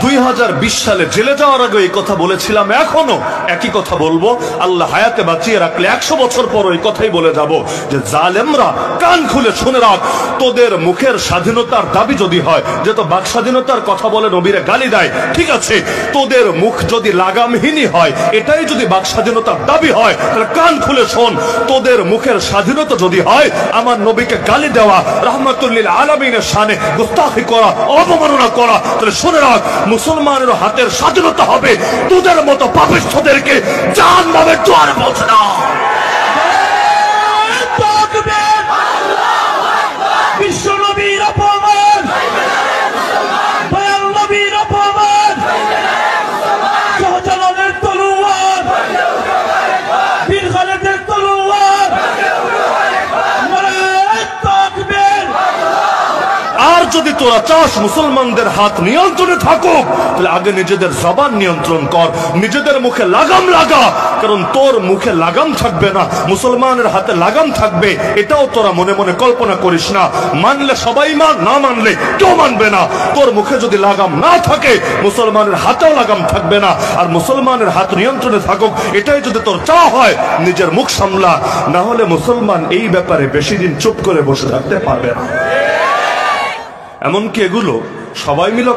2020 সালে জেলে যাওয়ার আগে এই কথা বলেছিলাম, এখনো একই কথা বলবো। আল্লাহ হায়াতে বাঁচিয়ে রাখলে 100 বছর পর ওই কথাই বলে যাব যে জালেমরা কান খুলে শুনে রাখ, তোদের মুখের স্বাধীনতার দাবি যদি হয়, যে তো বাক স্বাধীনতার কথা বলে নবীরে গালি দেয়, ঠিক আছে, তোদের মুখ যদি লাগামহীনই হয়, এটাই যদি বাক স্বাধীনতার দাবি হয়, তাহলে কান খুলে শোন, তোদের মুখের স্বাধীনতা যদি হয় আমার নবীকে গালি দেওয়া, রাহমাতুল লিল আলামিনের শানে গুস্তাখি করা, অবমাননা করা, তাহলে শুনে রাখ মুসলমানের হাতের স্বাধীনতা হবে তোদের মতো পাপিষ্ঠদেরকে জাহান্নামের দুয়ারে পৌঁছে দাও। বিশ্ব নবীর অপমান, দয়াল নবীর অপমান, শাহজালালের তলোয়ার, বীর খালেদের তলোয়ার, নারায়ে তাকবীর। আর যদি তোরা চাস মুসলমানদের হাত নিয়ন্ত্রণে থাকুক, তাহলে আগে নিজেদের জবান নিয়ন্ত্রণ কর, নিজেদের মুখে লাগাম লাগা, কারণ তোর মুখে লাগাম থাকবে না, মুসলমানের হাতে লাগাম থাকবে, এটাও তোরা মনে মনে কল্পনা করিস না। মানলে সবাই মান, না মানলে কেউ মানবে না। তোর মুখে যদি লাগাম না থাকে, মুসলমানের হাতেও লাগাম থাকবে না। আর মুসলমানের হাত নিয়ন্ত্রণে থাকুক, এটাই যদি তোর চাওয়া হয়, নিজের মুখ সামলা, না হলে মুসলমান এই ব্যাপারে বেশি দিন চুপ করে বসে থাকতে পারবে না। এমনকি এগুলো সবাই মিলে